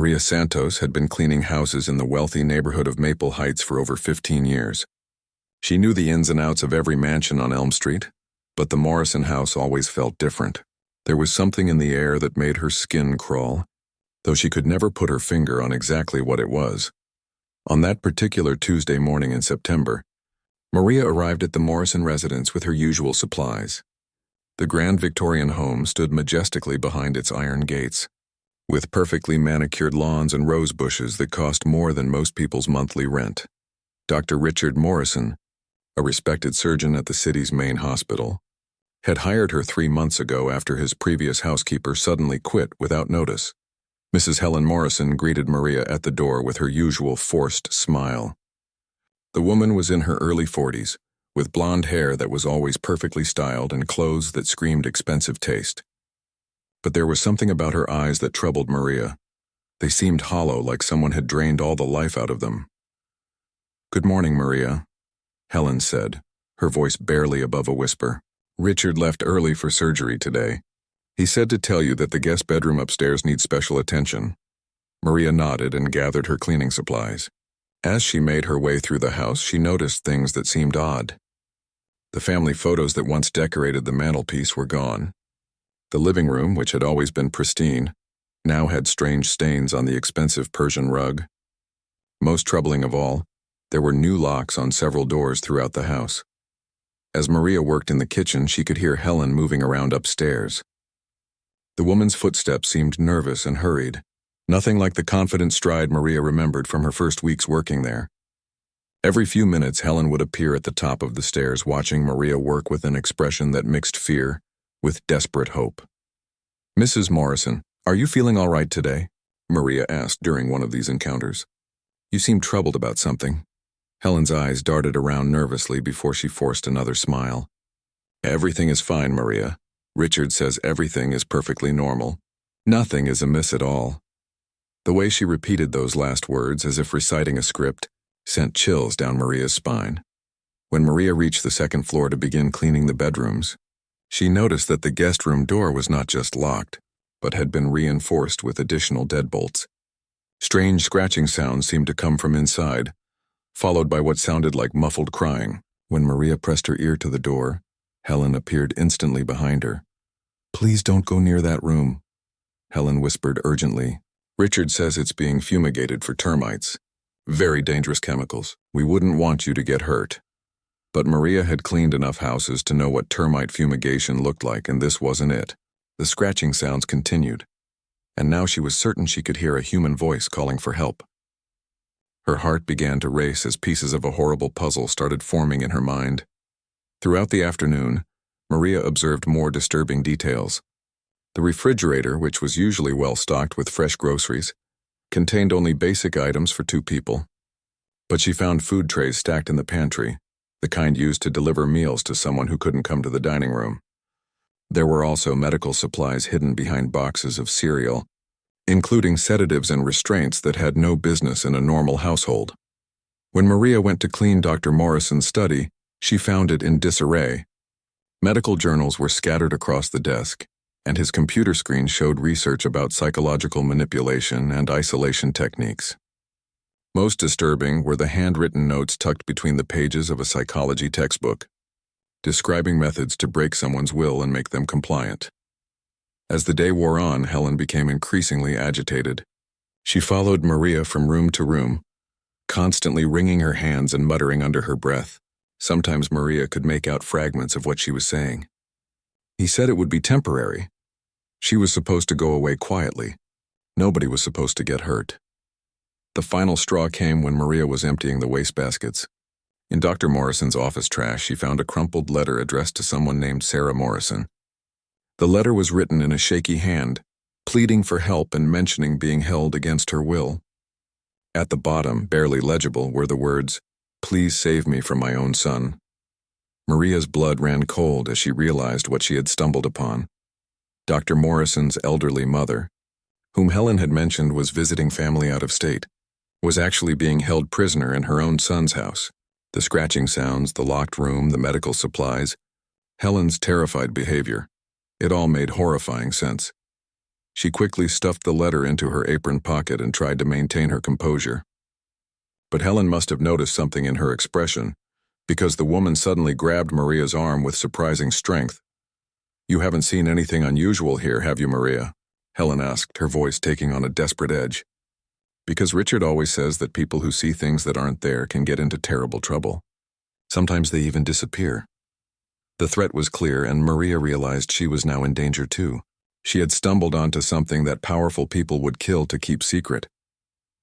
Maria Santos had been cleaning houses in the wealthy neighborhood of Maple Heights for over 15 years. She knew the ins and outs of every mansion on Elm Street, but the Morrison house always felt different. There was something in the air that made her skin crawl, though she could never put her finger on exactly what it was. On that particular Tuesday morning in September, Maria arrived at the Morrison residence with her usual supplies. The grand Victorian home stood majestically behind its iron gates, with perfectly manicured lawns and rose bushes that cost more than most people's monthly rent. Dr. Richard Morrison, a respected surgeon at the city's main hospital, had hired her 3 months ago after his previous housekeeper suddenly quit without notice. Mrs. Helen Morrison greeted Maria at the door with her usual forced smile. The woman was in her early 40s, with blonde hair that was always perfectly styled and clothes that screamed expensive taste. But there was something about her eyes that troubled Maria. They seemed hollow, like someone had drained all the life out of them. "Good morning, Maria," Helen said, her voice barely above a whisper. "Richard left early for surgery today. He said to tell you that the guest bedroom upstairs needs special attention." Maria nodded and gathered her cleaning supplies. As she made her way through the house, she noticed things that seemed odd. The family photos that once decorated the mantelpiece were gone. The living room, which had always been pristine, now had strange stains on the expensive Persian rug. Most troubling of all, there were new locks on several doors throughout the house. As Maria worked in the kitchen, she could hear Helen moving around upstairs. The woman's footsteps seemed nervous and hurried, nothing like the confident stride Maria remembered from her first weeks working there. Every few minutes, Helen would appear at the top of the stairs, watching Maria work with an expression that mixed fear with desperate hope. "Mrs. Morrison, are you feeling all right today?" Maria asked during one of these encounters. "You seem troubled about something." Helen's eyes darted around nervously before she forced another smile. "Everything is fine, Maria. Richard says everything is perfectly normal. Nothing is amiss at all." The way she repeated those last words, as if reciting a script, sent chills down Maria's spine. When Maria reached the second floor to begin cleaning the bedrooms, she noticed that the guest room door was not just locked, but had been reinforced with additional deadbolts. Strange scratching sounds seemed to come from inside, followed by what sounded like muffled crying. When Maria pressed her ear to the door, Helen appeared instantly behind her. "Please don't go near that room," Helen whispered urgently. "Richard says it's being fumigated for termites. Very dangerous chemicals. We wouldn't want you to get hurt." But Maria had cleaned enough houses to know what termite fumigation looked like, and this wasn't it. The scratching sounds continued, and now she was certain she could hear a human voice calling for help. Her heart began to race as pieces of a horrible puzzle started forming in her mind. Throughout the afternoon, Maria observed more disturbing details. The refrigerator, which was usually well stocked with fresh groceries, contained only basic items for 2 people. But she found food trays stacked in the pantry, the kind used to deliver meals to someone who couldn't come to the dining room. There were also medical supplies hidden behind boxes of cereal, including sedatives and restraints that had no business in a normal household. When Maria went to clean Dr. Morrison's study, she found it in disarray. Medical journals were scattered across the desk, and his computer screen showed research about psychological manipulation and isolation techniques. Most disturbing were the handwritten notes tucked between the pages of a psychology textbook, describing methods to break someone's will and make them compliant. As the day wore on, Helen became increasingly agitated. She followed Maria from room to room, constantly wringing her hands and muttering under her breath. Sometimes Maria could make out fragments of what she was saying. He said it would be temporary. She was supposed to go away quietly. Nobody was supposed to get hurt. The final straw came when Maria was emptying the wastebaskets. In Dr. Morrison's office trash, she found a crumpled letter addressed to someone named Sarah Morrison. The letter was written in a shaky hand, pleading for help and mentioning being held against her will. At the bottom, barely legible, were the words, "Please save me from my own son." Maria's blood ran cold as she realized what she had stumbled upon. Dr. Morrison's elderly mother, whom Helen had mentioned was visiting family out of state, was actually being held prisoner in her own son's house. The scratching sounds, the locked room, the medical supplies, Helen's terrified behavior. It all made horrifying sense. She quickly stuffed the letter into her apron pocket and tried to maintain her composure. But Helen must have noticed something in her expression, because the woman suddenly grabbed Maria's arm with surprising strength. "You haven't seen anything unusual here, have you, Maria?" Helen asked, her voice taking on a desperate edge. Because Richard always says that people who see things that aren't there can get into terrible trouble. Sometimes they even disappear. The threat was clear, and Maria realized she was now in danger too. She had stumbled onto something that powerful people would kill to keep secret.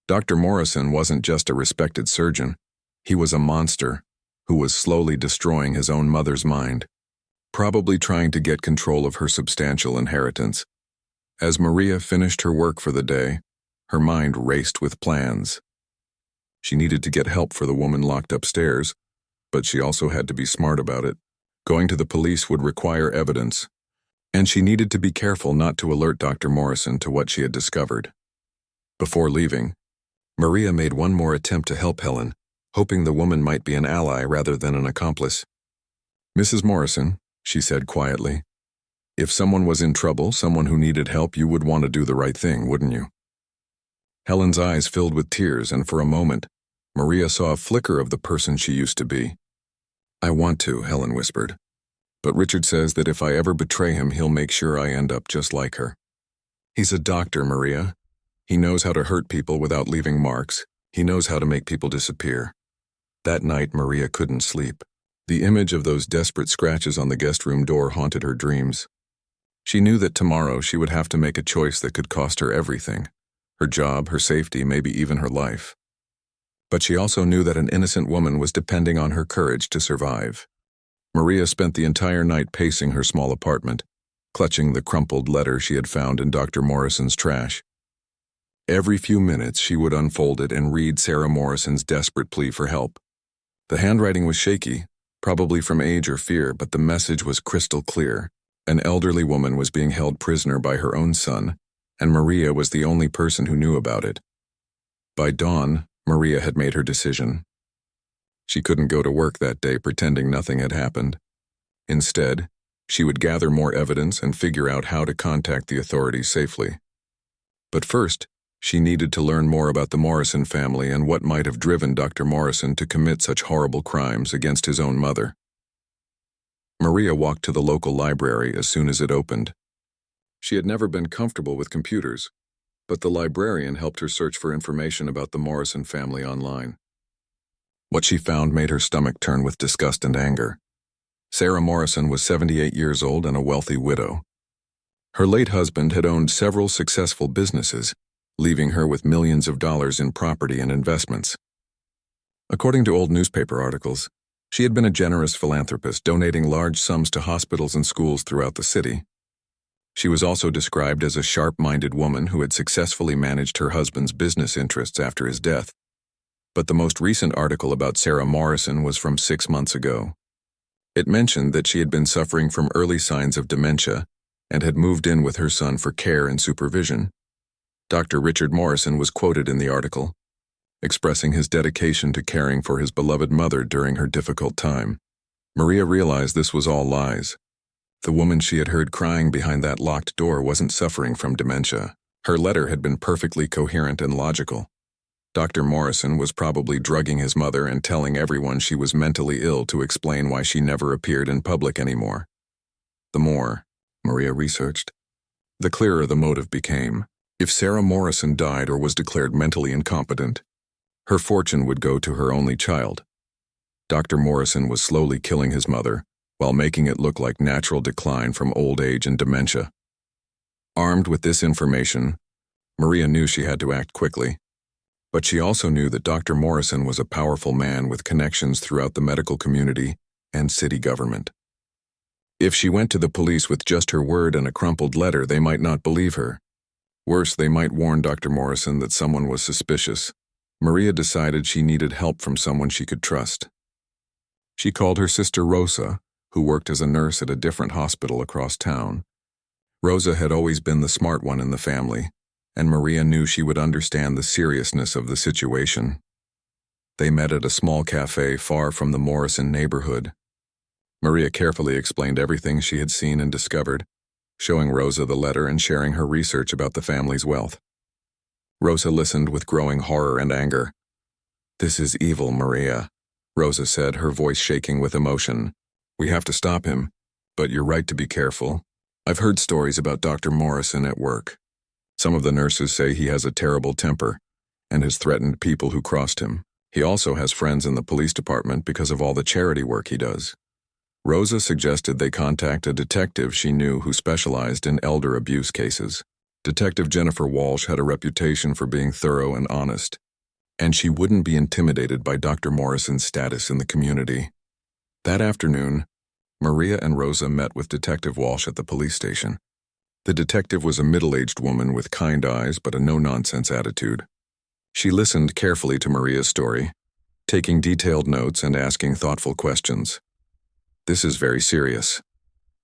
Dr. Morrison wasn't just a respected surgeon. He was a monster who was slowly destroying his own mother's mind, probably trying to get control of her substantial inheritance. As Maria finished her work for the day, her mind raced with plans. She needed to get help for the woman locked upstairs, but she also had to be smart about it. Going to the police would require evidence, and she needed to be careful not to alert Dr. Morrison to what she had discovered. Before leaving, Maria made one more attempt to help Helen, hoping the woman might be an ally rather than an accomplice. "Mrs. Morrison," she said quietly, "if someone was in trouble, someone who needed help, you would want to do the right thing, wouldn't you?" Helen's eyes filled with tears, and for a moment, Maria saw a flicker of the person she used to be. "I want to," Helen whispered. "But Richard says that if I ever betray him, he'll make sure I end up just like her." "He's a doctor, Maria. He knows how to hurt people without leaving marks. He knows how to make people disappear." That night, Maria couldn't sleep. The image of those desperate scratches on the guest room door haunted her dreams. She knew that tomorrow she would have to make a choice that could cost her everything: her job, her safety, maybe even her life. But she also knew that an innocent woman was depending on her courage to survive. Maria spent the entire night pacing her small apartment, clutching the crumpled letter she had found in Dr. Morrison's trash. Every few minutes, she would unfold it and read Sarah Morrison's desperate plea for help. The handwriting was shaky, probably from age or fear, but the message was crystal clear. An elderly woman was being held prisoner by her own son, and Maria was the only person who knew about it. By dawn, Maria had made her decision. She couldn't go to work that day pretending nothing had happened. Instead, she would gather more evidence and figure out how to contact the authorities safely. But first, she needed to learn more about the Morrison family and what might have driven Dr. Morrison to commit such horrible crimes against his own mother. Maria walked to the local library as soon as it opened. She had never been comfortable with computers, but the librarian helped her search for information about the Morrison family online. What she found made her stomach turn with disgust and anger. Sarah Morrison was 78 years old and a wealthy widow. Her late husband had owned several successful businesses, leaving her with millions of dollars in property and investments. According to old newspaper articles, she had been a generous philanthropist, donating large sums to hospitals and schools throughout the city. She was also described as a sharp-minded woman who had successfully managed her husband's business interests after his death. But the most recent article about Sarah Morrison was from 6 months ago. It mentioned that she had been suffering from early signs of dementia and had moved in with her son for care and supervision. Dr. Richard Morrison was quoted in the article, expressing his dedication to caring for his beloved mother during her difficult time. Maria realized this was all lies. The woman she had heard crying behind that locked door wasn't suffering from dementia. Her letter had been perfectly coherent and logical. Dr. Morrison was probably drugging his mother and telling everyone she was mentally ill to explain why she never appeared in public anymore. The more Maria researched, the clearer the motive became. If Sarah Morrison died or was declared mentally incompetent, her fortune would go to her only child. Dr. Morrison was slowly killing his mother, while making it look like natural decline from old age and dementia. Armed with this information, Maria knew she had to act quickly. But she also knew that Dr. Morrison was a powerful man with connections throughout the medical community and city government. If she went to the police with just her word and a crumpled letter, they might not believe her. Worse, they might warn Dr. Morrison that someone was suspicious. Maria decided she needed help from someone she could trust. She called her sister Rosa, who worked as a nurse at a different hospital across town. Rosa had always been the smart one in the family, and Maria knew she would understand the seriousness of the situation. They met at a small cafe far from the Morrison neighborhood. Maria carefully explained everything she had seen and discovered, showing Rosa the letter and sharing her research about the family's wealth. Rosa listened with growing horror and anger. "This is evil, Maria," Rosa said, her voice shaking with emotion. "We have to stop him, but you're right to be careful. I've heard stories about Dr. Morrison at work. Some of the nurses say he has a terrible temper and has threatened people who crossed him. He also has friends in the police department because of all the charity work he does." Rosa suggested they contact a detective she knew who specialized in elder abuse cases. Detective Jennifer Walsh had a reputation for being thorough and honest, and she wouldn't be intimidated by Dr. Morrison's status in the community. That afternoon, Maria and Rosa met with Detective Walsh at the police station. The detective was a middle-aged woman with kind eyes but a no-nonsense attitude. She listened carefully to Maria's story, taking detailed notes and asking thoughtful questions. "This is very serious,"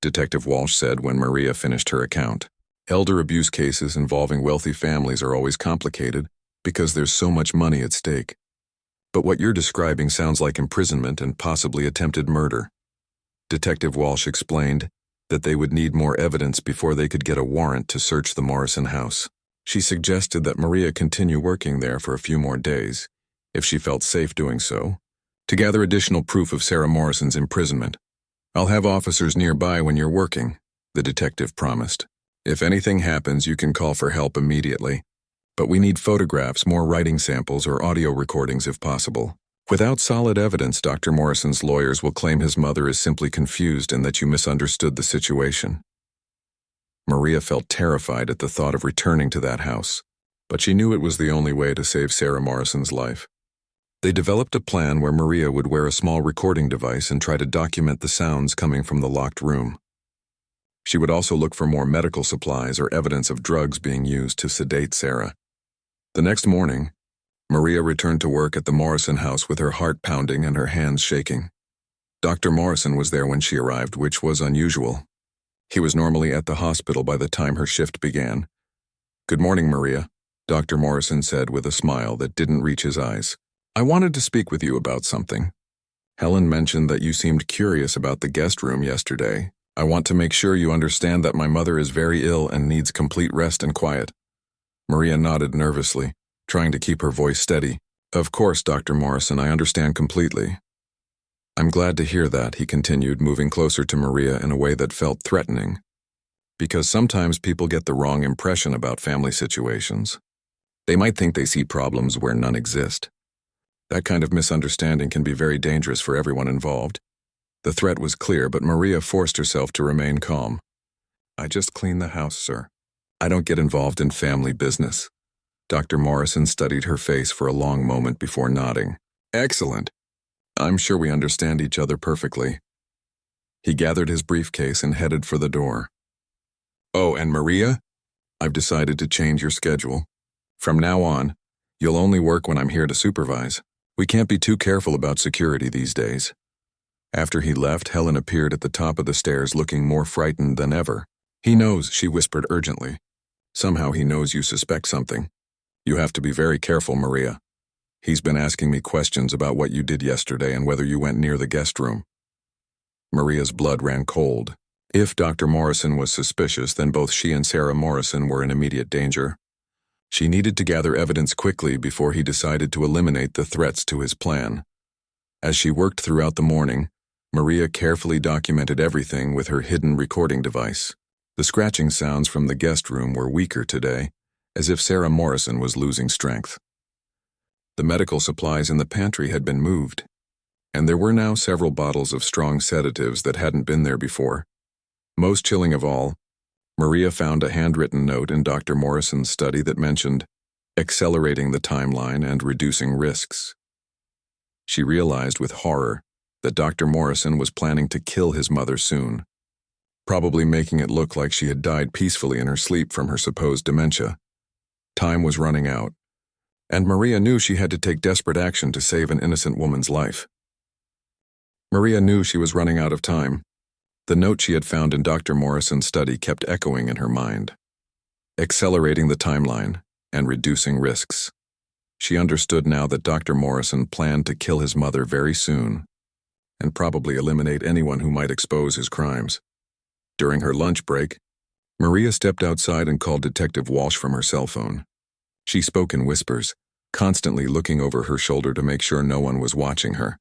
Detective Walsh said when Maria finished her account. "Elder abuse cases involving wealthy families are always complicated because there's so much money at stake. But what you're describing sounds like imprisonment and possibly attempted murder." Detective Walsh explained that they would need more evidence before they could get a warrant to search the Morrison house. She suggested that Maria continue working there for a few more days, if she felt safe doing so, to gather additional proof of Sarah Morrison's imprisonment. "I'll have officers nearby when you're working," the detective promised. "If anything happens, you can call for help immediately. But we need photographs, more writing samples, or audio recordings if possible. Without solid evidence, Dr. Morrison's lawyers will claim his mother is simply confused and that you misunderstood the situation." Maria felt terrified at the thought of returning to that house, but she knew it was the only way to save Sarah Morrison's life. They developed a plan where Maria would wear a small recording device and try to document the sounds coming from the locked room. She would also look for more medical supplies or evidence of drugs being used to sedate Sarah. The next morning, Maria returned to work at the Morrison house with her heart pounding and her hands shaking. Dr. Morrison was there when she arrived, which was unusual. He was normally at the hospital by the time her shift began. "Good morning, Maria," Dr. Morrison said with a smile that didn't reach his eyes. "I wanted to speak with you about something. Helen mentioned that you seemed curious about the guest room yesterday. I want to make sure you understand that my mother is very ill and needs complete rest and quiet." Maria nodded nervously, trying to keep her voice steady. "Of course, Dr. Morrison, I understand completely." "I'm glad to hear that," he continued, moving closer to Maria in a way that felt threatening. "Because sometimes people get the wrong impression about family situations. They might think they see problems where none exist. That kind of misunderstanding can be very dangerous for everyone involved." The threat was clear, but Maria forced herself to remain calm. "I just clean the house, sir. I don't get involved in family business." Dr. Morrison studied her face for a long moment before nodding. "Excellent. I'm sure we understand each other perfectly." He gathered his briefcase and headed for the door. "Oh, and Maria, I've decided to change your schedule. From now on, you'll only work when I'm here to supervise. We can't be too careful about security these days." After he left, Helen appeared at the top of the stairs looking more frightened than ever. "He knows," she whispered urgently. "Somehow he knows you suspect something. You have to be very careful, Maria. He's been asking me questions about what you did yesterday and whether you went near the guest room." Maria's blood ran cold. If Dr. Morrison was suspicious, then both she and Sarah Morrison were in immediate danger. She needed to gather evidence quickly before he decided to eliminate the threats to his plan. As she worked throughout the morning, Maria carefully documented everything with her hidden recording device. The scratching sounds from the guest room were weaker today, as if Sarah Morrison was losing strength. The medical supplies in the pantry had been moved, and there were now several bottles of strong sedatives that hadn't been there before. Most chilling of all, Maria found a handwritten note in Dr. Morrison's study that mentioned accelerating the timeline and reducing risks. She realized with horror that Dr. Morrison was planning to kill his mother soon, probably making it look like she had died peacefully in her sleep from her supposed dementia. Time was running out, and Maria knew she had to take desperate action to save an innocent woman's life. Maria knew she was running out of time. The note she had found in Dr. Morrison's study kept echoing in her mind. Accelerating the timeline and reducing risks. She understood now that Dr. Morrison planned to kill his mother very soon, and probably eliminate anyone who might expose his crimes. During her lunch break, Maria stepped outside and called Detective Walsh from her cell phone. She spoke in whispers, constantly looking over her shoulder to make sure no one was watching her.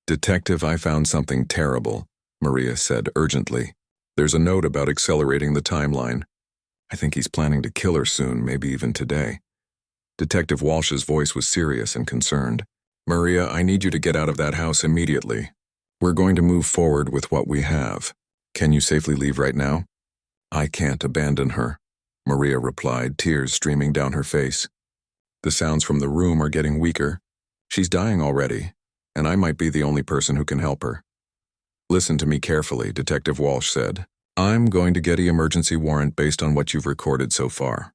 "Detective, I found something terrible," Maria said urgently. "There's a note about accelerating the timeline. I think he's planning to kill her soon, maybe even today." Detective Walsh's voice was serious and concerned. "Maria, I need you to get out of that house immediately. We're going to move forward with what we have. Can you safely leave right now?" "I can't abandon her," Maria replied, tears streaming down her face. "The sounds from the room are getting weaker. She's dying already, and I might be the only person who can help her." "Listen to me carefully," Detective Walsh said. "I'm going to get an emergency warrant based on what you've recorded so far.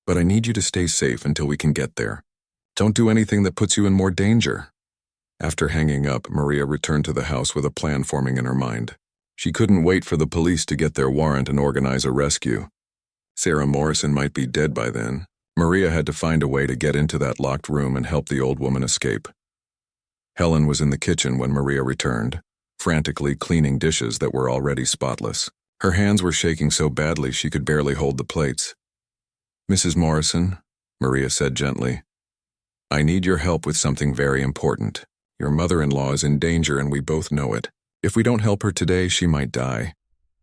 But I need you to stay safe until we can get there. Don't do anything that puts you in more danger." After hanging up, Maria returned to the house with a plan forming in her mind. She couldn't wait for the police to get their warrant and organize a rescue. Sarah Morrison might be dead by then. Maria had to find a way to get into that locked room and help the old woman escape. Helen was in the kitchen when Maria returned, frantically cleaning dishes that were already spotless. Her hands were shaking so badly she could barely hold the plates. "Mrs. Morrison," Maria said gently, "I need your help with something very important. Your mother-in-law is in danger and we both know it. If we don't help her today, she might die."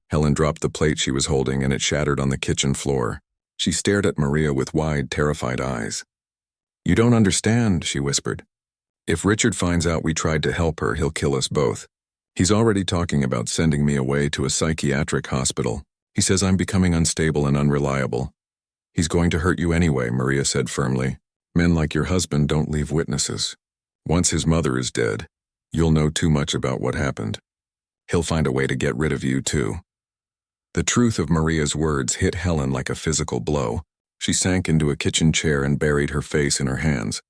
Helen dropped the plate she was holding and it shattered on the kitchen floor. She stared at Maria with wide, terrified eyes. "You don't understand," she whispered. "If Richard finds out we tried to help her, he'll kill us both. He's already talking about sending me away to a psychiatric hospital. He says I'm becoming unstable and unreliable." "He's going to hurt you anyway," Maria said firmly. "Men like your husband don't leave witnesses. Once his mother is dead, you'll know too much about what happened. He'll find a way to get rid of you, too." The truth of Maria's words hit Helen like a physical blow. She sank into a kitchen chair and buried her face in her hands.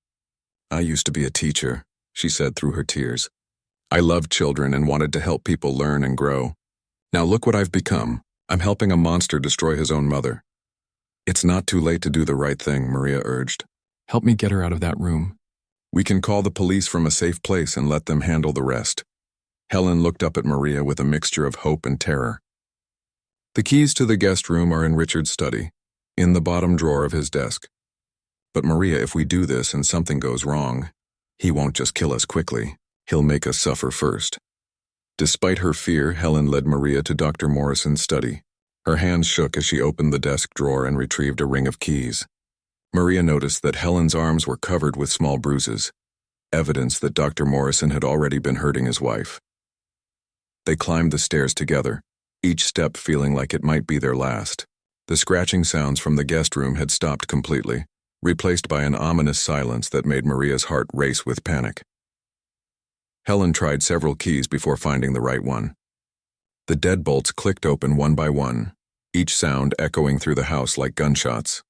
"I used to be a teacher," she said through her tears. "I loved children and wanted to help people learn and grow. Now look what I've become. I'm helping a monster destroy his own mother." "It's not too late to do the right thing," Maria urged. "Help me get her out of that room. We can call the police from a safe place and let them handle the rest." Helen looked up at Maria with a mixture of hope and terror. "The keys to the guest room are in Richard's study, in the bottom drawer of his desk. But Maria, if we do this and something goes wrong, he won't just kill us quickly. He'll make us suffer first." Despite her fear, Helen led Maria to Dr. Morrison's study. Her hands shook as she opened the desk drawer and retrieved a ring of keys. Maria noticed that Helen's arms were covered with small bruises, evidence that Dr. Morrison had already been hurting his wife. They climbed the stairs together, each step feeling like it might be their last. The scratching sounds from the guest room had stopped completely, replaced by an ominous silence that made Maria's heart race with panic. Helen tried several keys before finding the right one. The deadbolts clicked open one by one, each sound echoing through the house like gunshots.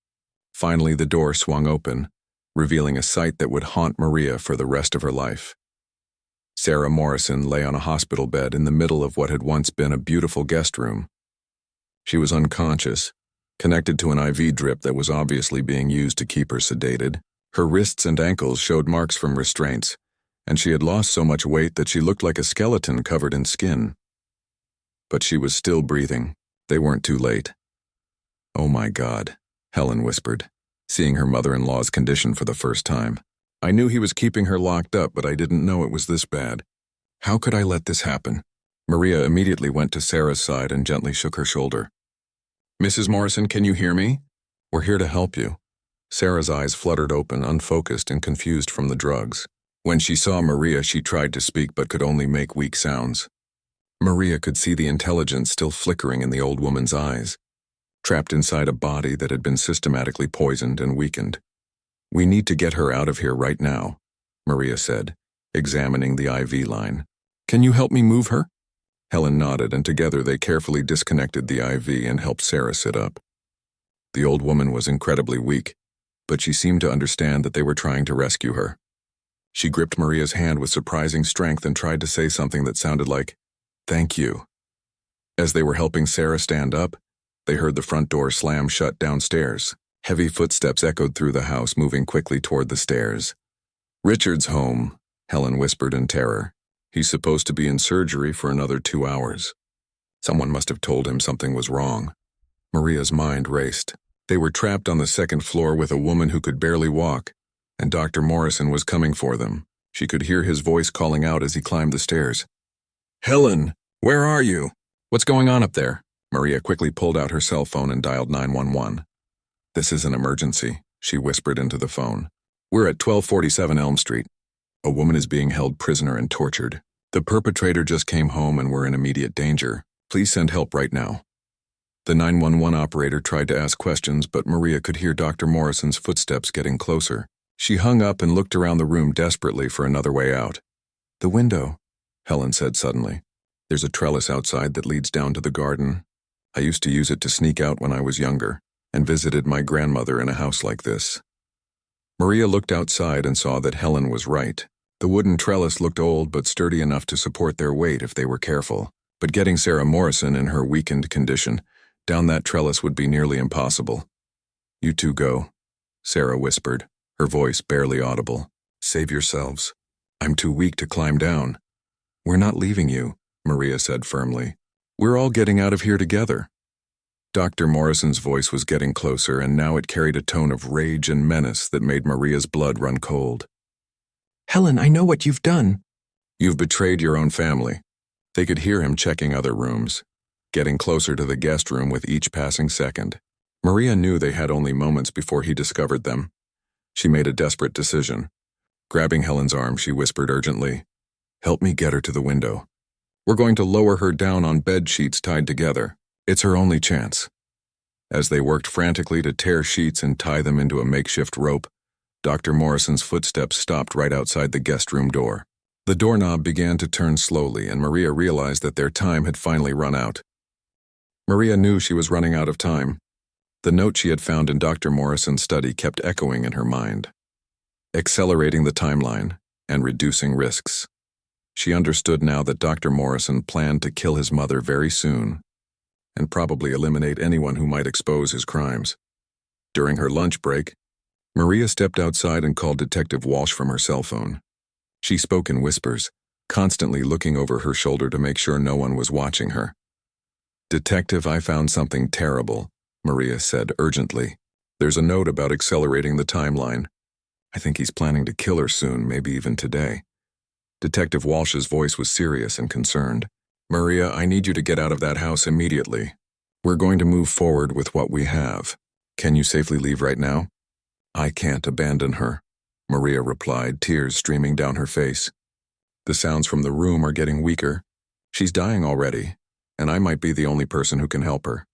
Finally, the door swung open, revealing a sight that would haunt Maria for the rest of her life. Sarah Morrison lay on a hospital bed in the middle of what had once been a beautiful guest room. She was unconscious, connected to an IV drip that was obviously being used to keep her sedated. Her wrists and ankles showed marks from restraints, and she had lost so much weight that she looked like a skeleton covered in skin. But she was still breathing. They weren't too late. "Oh my God," Helen whispered, seeing her mother-in-law's condition for the first time. "I knew he was keeping her locked up, but I didn't know it was this bad. How could I let this happen?" Maria immediately went to Sarah's side and gently shook her shoulder. "Mrs. Morrison, can you hear me? We're here to help you." Sarah's eyes fluttered open, unfocused and confused from the drugs. When she saw Maria, she tried to speak but could only make weak sounds. Maria could see the intelligence still flickering in the old woman's eyes, trapped inside a body that had been systematically poisoned and weakened. "We need to get her out of here right now," Maria said, examining the IV line. "Can you help me move her?" Helen nodded, and together they carefully disconnected the IV and helped Sarah sit up. The old woman was incredibly weak, but she seemed to understand that they were trying to rescue her. She gripped Maria's hand with surprising strength and tried to say something that sounded like, "Thank you." As they were helping Sarah stand up, they heard the front door slam shut downstairs. Heavy footsteps echoed through the house, moving quickly toward the stairs. "Richard's home," Helen whispered in terror. "He's supposed to be in surgery for another 2 hours. Someone must have told him something was wrong." Maria's mind raced. They were trapped on the second floor with a woman who could barely walk, and Dr. Morrison was coming for them. She could hear his voice calling out as he climbed the stairs. "Helen, where are you? What's going on up there?" Maria quickly pulled out her cell phone and dialed 911. "This is an emergency," she whispered into the phone. "We're at 1247 Elm Street. A woman is being held prisoner and tortured. The perpetrator just came home and we're in immediate danger. Please send help right now." The 911 operator tried to ask questions, but Maria could hear Dr. Morrison's footsteps getting closer. She hung up and looked around the room desperately for another way out. "The window," Helen said suddenly. "There's a trellis outside that leads down to the garden. I used to use it to sneak out when I was younger, and visited my grandmother in a house like this." Maria looked outside and saw that Helen was right. The wooden trellis looked old but sturdy enough to support their weight if they were careful. But getting Sarah Morrison in her weakened condition down that trellis would be nearly impossible. "You two go," Sarah whispered, her voice barely audible. "Save yourselves. I'm too weak to climb down." "We're not leaving you," Maria said firmly. "We're all getting out of here together." Dr. Morrison's voice was getting closer, and now it carried a tone of rage and menace that made Maria's blood run cold. "Helen, I know what you've done." "You've betrayed your own family." They could hear him checking other rooms, getting closer to the guest room with each passing second. Maria knew they had only moments before he discovered them. She made a desperate decision. Grabbing Helen's arm, she whispered urgently, "Help me get her to the window. We're going to lower her down on bed sheets tied together. It's her only chance." As they worked frantically to tear sheets and tie them into a makeshift rope, Dr. Morrison's footsteps stopped right outside the guest room door. The doorknob began to turn slowly, and Maria realized that their time had finally run out. Maria knew she was running out of time. The note she had found in Dr. Morrison's study kept echoing in her mind, accelerating the timeline and reducing risks. She understood now that Dr. Morrison planned to kill his mother very soon, and probably eliminate anyone who might expose his crimes. During her lunch break, Maria stepped outside and called Detective Walsh from her cell phone. She spoke in whispers, constantly looking over her shoulder to make sure no one was watching her. "Detective, I found something terrible," Maria said urgently. "There's a note about accelerating the timeline. I think he's planning to kill her soon, maybe even today." Detective Walsh's voice was serious and concerned. "Maria, I need you to get out of that house immediately. We're going to move forward with what we have. Can you safely leave right now?" "I can't abandon her," Maria replied, tears streaming down her face. "The sounds from the room are getting weaker. She's dying already, and I might be the only person who can help her."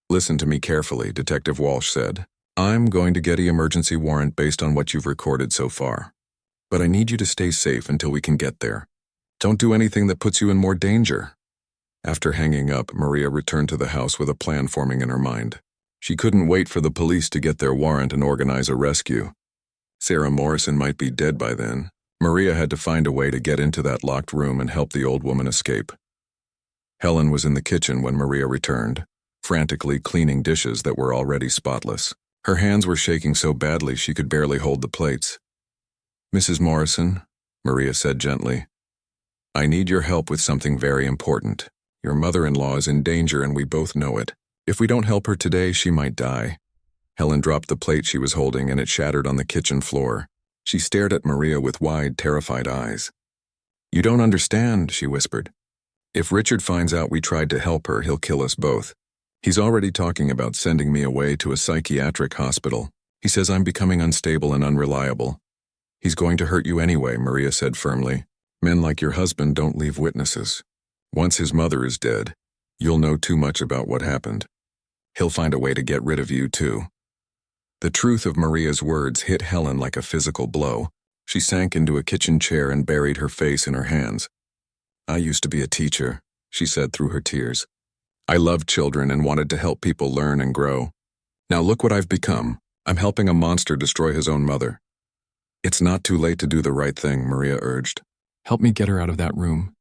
"Listen to me carefully," Detective Walsh said. "I'm going to get an emergency warrant based on what you've recorded so far. But I need you to stay safe until we can get there. Don't do anything that puts you in more danger." After hanging up, Maria returned to the house with a plan forming in her mind. She couldn't wait for the police to get their warrant and organize a rescue. Sarah Morrison might be dead by then. Maria had to find a way to get into that locked room and help the old woman escape. Helen was in the kitchen when Maria returned, frantically cleaning dishes that were already spotless. Her hands were shaking so badly she could barely hold the plates. "Mrs. Morrison," Maria said gently, "I need your help with something very important. Your mother-in-law is in danger and we both know it. If we don't help her today, she might die." Helen dropped the plate she was holding and it shattered on the kitchen floor. She stared at Maria with wide, terrified eyes. "You don't understand," she whispered. "If Richard finds out we tried to help her, he'll kill us both. He's already talking about sending me away to a psychiatric hospital. He says I'm becoming unstable and unreliable." "He's going to hurt you anyway," Maria said firmly. "Men like your husband don't leave witnesses. Once his mother is dead, you'll know too much about what happened. He'll find a way to get rid of you too." The truth of Maria's words hit Helen like a physical blow. She sank into a kitchen chair and buried her face in her hands. "I used to be a teacher," she said through her tears. "I loved children and wanted to help people learn and grow. Now look what I've become. I'm helping a monster destroy his own mother." "It's not too late to do the right thing," Maria urged. "Help me get her out of that room.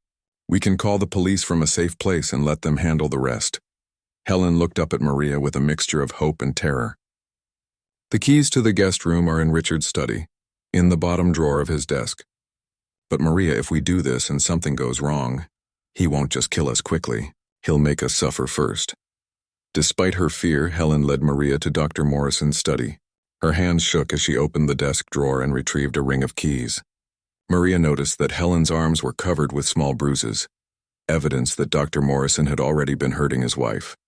We can call the police from a safe place and let them handle the rest." Helen looked up at Maria with a mixture of hope and terror. "The keys to the guest room are in Richard's study, in the bottom drawer of his desk. But Maria, if we do this and something goes wrong, he won't just kill us quickly. He'll make us suffer first." Despite her fear, Helen led Maria to Dr. Morrison's study. Her hands shook as she opened the desk drawer and retrieved a ring of keys. Maria noticed that Helen's arms were covered with small bruises, evidence that Dr. Morrison had already been hurting his wife.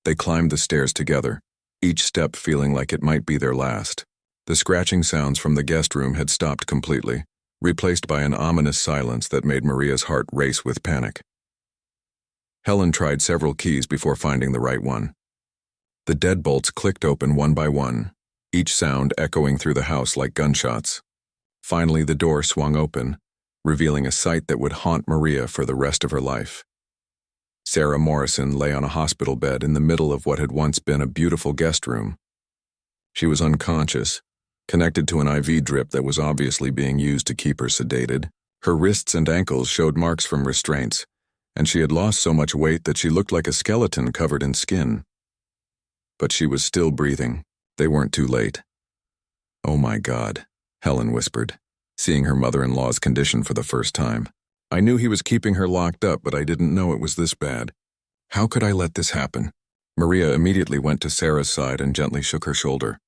They climbed the stairs together, each step feeling like it might be their last. The scratching sounds from the guest room had stopped completely, replaced by an ominous silence that made Maria's heart race with panic. Helen tried several keys before finding the right one. The deadbolts clicked open one by one, each sound echoing through the house like gunshots. Finally, the door swung open, revealing a sight that would haunt Maria for the rest of her life. Sarah Morrison lay on a hospital bed in the middle of what had once been a beautiful guest room. She was unconscious, connected to an IV drip that was obviously being used to keep her sedated. Her wrists and ankles showed marks from restraints, and she had lost so much weight that she looked like a skeleton covered in skin. But she was still breathing. They weren't too late. "Oh my God," Helen whispered, seeing her mother-in-law's condition for the first time. "I knew he was keeping her locked up, but I didn't know it was this bad. How could I let this happen?" Maria immediately went to Sarah's side and gently shook her shoulder.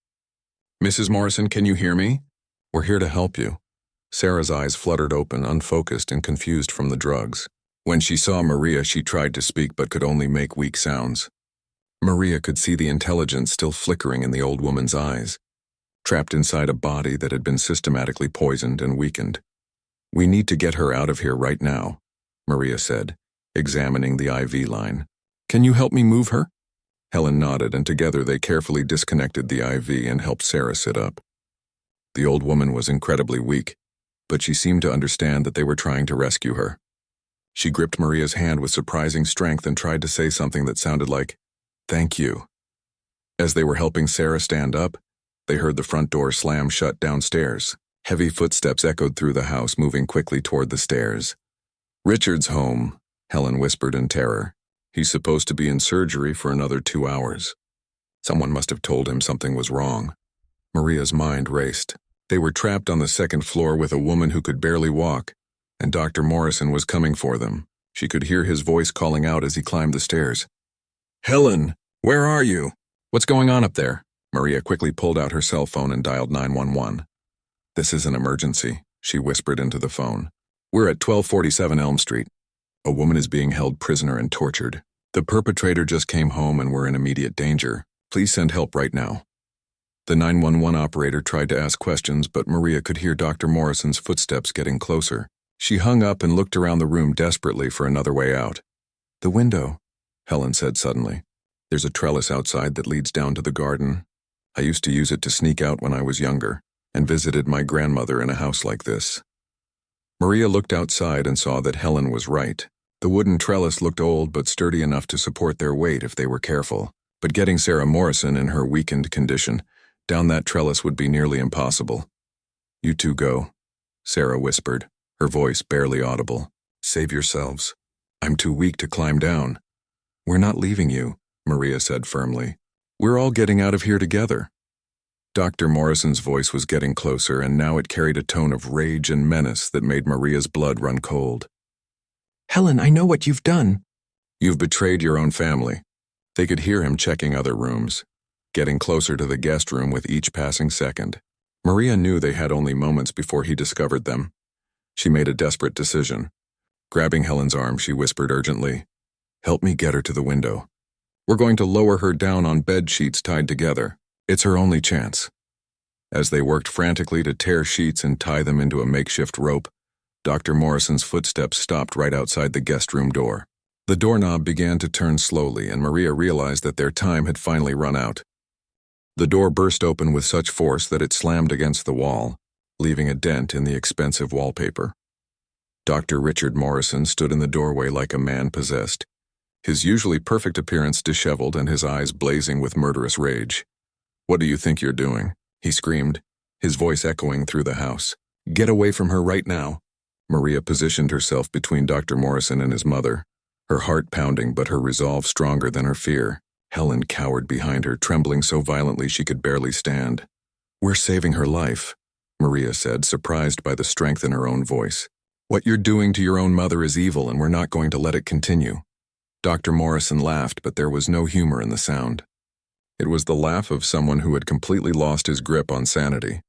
"Mrs. Morrison, can you hear me? We're here to help you." Sarah's eyes fluttered open, unfocused and confused from the drugs. When she saw Maria, she tried to speak but could only make weak sounds. Maria could see the intelligence still flickering in the old woman's eyes, trapped inside a body that had been systematically poisoned and weakened. "We need to get her out of here right now," Maria said, examining the IV line. "Can you help me move her?" Helen nodded, and together they carefully disconnected the IV and helped Sarah sit up. The old woman was incredibly weak, but she seemed to understand that they were trying to rescue her. She gripped Maria's hand with surprising strength and tried to say something that sounded like, "Thank you." As they were helping Sarah stand up, they heard the front door slam shut downstairs. Heavy footsteps echoed through the house, moving quickly toward the stairs. "Richard's home," Helen whispered in terror. "He's supposed to be in surgery for another 2 hours. Someone must have told him something was wrong." Maria's mind raced. They were trapped on the second floor with a woman who could barely walk, and Dr. Morrison was coming for them. She could hear his voice calling out as he climbed the stairs. "Helen, where are you? What's going on up there?" Maria quickly pulled out her cell phone and dialed 911. "This is an emergency," she whispered into the phone. "We're at 1247 Elm Street. A woman is being held prisoner and tortured. The perpetrator just came home and we're in immediate danger. Please send help right now." The 911 operator tried to ask questions, but Maria could hear Dr. Morrison's footsteps getting closer. She hung up and looked around the room desperately for another way out. "The window," Helen said suddenly. "There's a trellis outside that leads down to the garden. I used to use it to sneak out when I was younger, and visited my grandmother in a house like this." Maria looked outside and saw that Helen was right. The wooden trellis looked old but sturdy enough to support their weight if they were careful. But getting Sarah Morrison in her weakened condition down that trellis would be nearly impossible. "You two go," Sarah whispered, her voice barely audible. "Save yourselves. I'm too weak to climb down." "We're not leaving you," Maria said firmly. "We're all getting out of here together." Dr. Morrison's voice was getting closer, and now it carried a tone of rage and menace that made Maria's blood run cold. "Helen, I know what you've done." "You've betrayed your own family." They could hear him checking other rooms, getting closer to the guest room with each passing second. Maria knew they had only moments before he discovered them. She made a desperate decision. Grabbing Helen's arm, she whispered urgently, "Help me get her to the window. We're going to lower her down on bed sheets tied together. It's her only chance." As they worked frantically to tear sheets and tie them into a makeshift rope, Dr. Morrison's footsteps stopped right outside the guest room door. The doorknob began to turn slowly, and Maria realized that their time had finally run out. The door burst open with such force that it slammed against the wall, leaving a dent in the expensive wallpaper. Dr. Richard Morrison stood in the doorway like a man possessed, his usually perfect appearance disheveled and his eyes blazing with murderous rage. "What do you think you're doing?" he screamed, his voice echoing through the house. "Get away from her right now." Maria positioned herself between Dr. Morrison and his mother, her heart pounding but her resolve stronger than her fear. Helen cowered behind her, trembling so violently she could barely stand. "We're saving her life," Maria said, surprised by the strength in her own voice. "What you're doing to your own mother is evil, and we're not going to let it continue." Dr. Morrison laughed, but there was no humor in the sound. It was the laugh of someone who had completely lost his grip on sanity.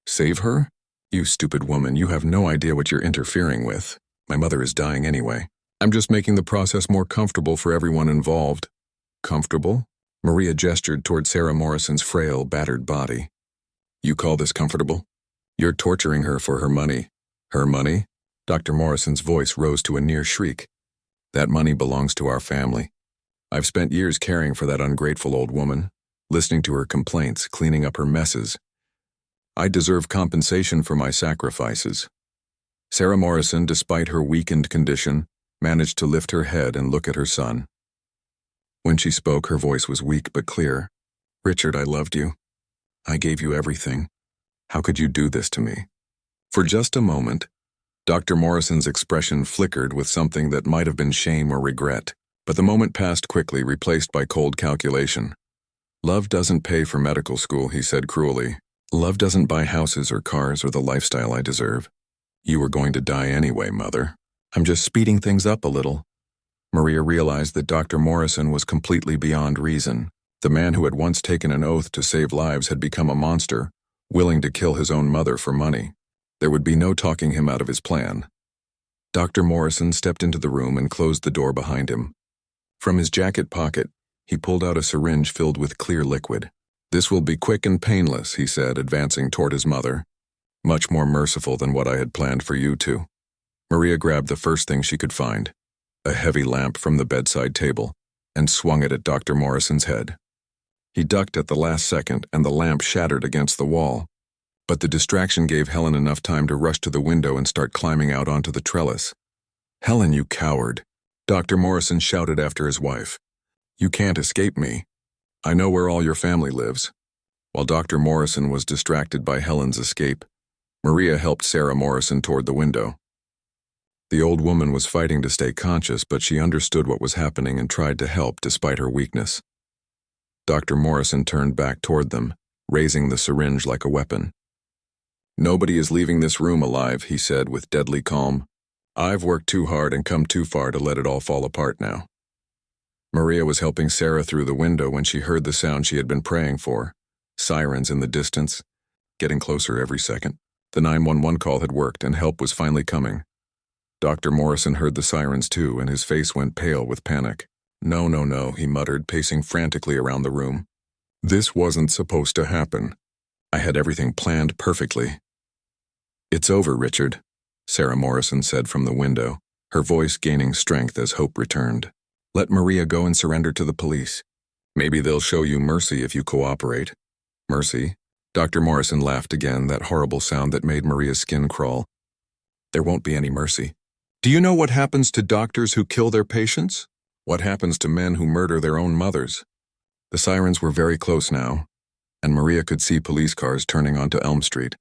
Save her? You stupid woman, you have no idea what you're interfering with. My mother is dying anyway. I'm just making the process more comfortable for everyone involved. Comfortable? Maria gestured toward Sarah Morrison's frail, battered body. You call this comfortable? You're torturing her for her money. Her money? Dr. Morrison's voice rose to a near shriek. That money belongs to our family. I've spent years caring for that ungrateful old woman, listening to her complaints, cleaning up her messes. I deserve compensation for my sacrifices. Sarah Morrison, despite her weakened condition, managed to lift her head and look at her son. When she spoke, her voice was weak but clear. Richard, I loved you. I gave you everything. How could you do this to me? For just a moment, Dr. Morrison's expression flickered with something that might have been shame or regret, but the moment passed quickly, replaced by cold calculation. Love doesn't pay for medical school, he said cruelly. Love doesn't buy houses or cars or the lifestyle I deserve. You were going to die anyway, Mother. I'm just speeding things up a little. Maria realized that Dr. Morrison was completely beyond reason. The man who had once taken an oath to save lives had become a monster, willing to kill his own mother for money. There would be no talking him out of his plan. Dr. Morrison stepped into the room and closed the door behind him. From his jacket pocket, he pulled out a syringe filled with clear liquid. This will be quick and painless, he said, advancing toward his mother. Much more merciful than what I had planned for you two. Maria grabbed the first thing she could find, a heavy lamp from the bedside table, and swung it at Dr. Morrison's head. He ducked at the last second, and the lamp shattered against the wall. But the distraction gave Helen enough time to rush to the window and start climbing out onto the trellis. Helen, you coward, Dr. Morrison shouted after his wife. You can't escape me. I know where all your family lives. While Dr. Morrison was distracted by Helen's escape, Maria helped Sarah Morrison toward the window. The old woman was fighting to stay conscious, but she understood what was happening and tried to help despite her weakness. Dr. Morrison turned back toward them, raising the syringe like a weapon. Nobody is leaving this room alive, he said with deadly calm. I've worked too hard and come too far to let it all fall apart now. Maria was helping Sarah through the window when she heard the sound she had been praying for. Sirens in the distance, getting closer every second. The 911 call had worked and help was finally coming. Dr. Morrison heard the sirens too, and his face went pale with panic. No, no, no, he muttered, pacing frantically around the room. This wasn't supposed to happen. I had everything planned perfectly. It's over, Richard, Sarah Morrison said from the window, her voice gaining strength as hope returned. Let Maria go and surrender to the police. Maybe they'll show you mercy if you cooperate. Mercy? Dr. Morrison laughed again, that horrible sound that made Maria's skin crawl. There won't be any mercy. Do you know what happens to doctors who kill their patients? What happens to men who murder their own mothers? The sirens were very close now, and Maria could see police cars turning onto Elm Street.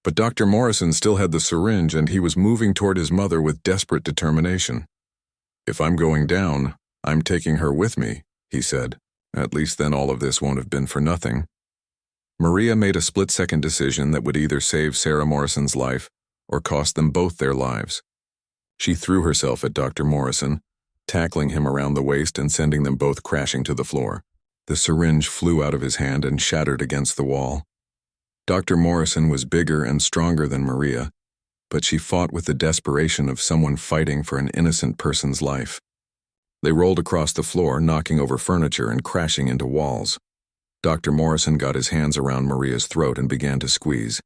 But Dr. Morrison still had the syringe, and he was moving toward his mother with desperate determination. If I'm going down, I'm taking her with me, he said. At least then all of this won't have been for nothing. Maria made a split-second decision that would either save Sarah Morrison's life or cost them both their lives. She threw herself at Dr. Morrison, tackling him around the waist and sending them both crashing to the floor. The syringe flew out of his hand and shattered against the wall. Dr. Morrison was bigger and stronger than Maria, but she fought with the desperation of someone fighting for an innocent person's life. They rolled across the floor, knocking over furniture and crashing into walls. Dr. Morrison got his hands around Maria's throat and began to squeeze.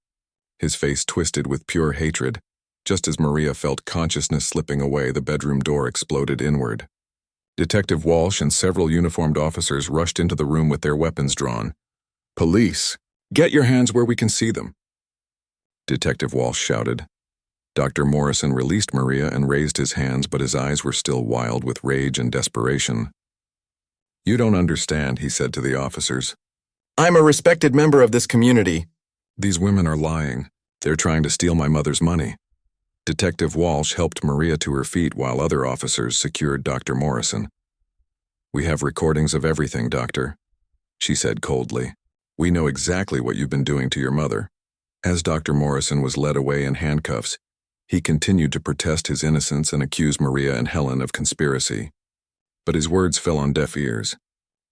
His face twisted with pure hatred. Just as Maria felt consciousness slipping away, the bedroom door exploded inward. Detective Walsh and several uniformed officers rushed into the room with their weapons drawn. Police! Get your hands where we can see them! Detective Walsh shouted. Dr. Morrison released Maria and raised his hands, but his eyes were still wild with rage and desperation. You don't understand, he said to the officers. I'm a respected member of this community. These women are lying. They're trying to steal my mother's money. Detective Walsh helped Maria to her feet while other officers secured Dr. Morrison. We have recordings of everything, Doctor, she said coldly. We know exactly what you've been doing to your mother. As Dr. Morrison was led away in handcuffs, he continued to protest his innocence and accuse Maria and Helen of conspiracy. But his words fell on deaf ears.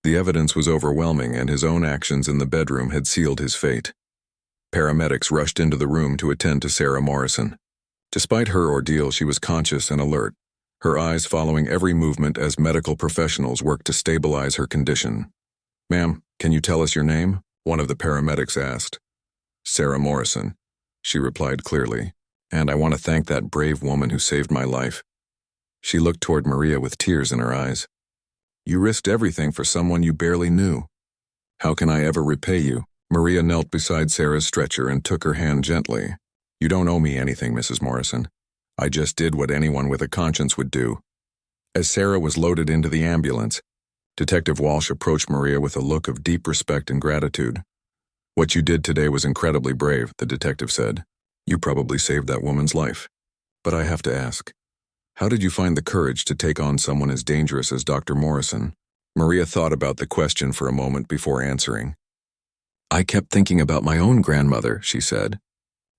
The evidence was overwhelming, and his own actions in the bedroom had sealed his fate. Paramedics rushed into the room to attend to Sarah Morrison. Despite her ordeal, she was conscious and alert, her eyes following every movement as medical professionals worked to stabilize her condition. "Ma'am, can you tell us your name?" one of the paramedics asked. "Sarah Morrison," she replied clearly, "and I want to thank that brave woman who saved my life." She looked toward Maria with tears in her eyes. "You risked everything for someone you barely knew. How can I ever repay you?" Maria knelt beside Sarah's stretcher and took her hand gently. "You don't owe me anything, Mrs. Morrison. I just did what anyone with a conscience would do." As Sarah was loaded into the ambulance, Detective Walsh approached Maria with a look of deep respect and gratitude. "What you did today was incredibly brave," the detective said. "You probably saved that woman's life. But I have to ask, how did you find the courage to take on someone as dangerous as Dr. Morrison?" Maria thought about the question for a moment before answering. "I kept thinking about my own grandmother," she said.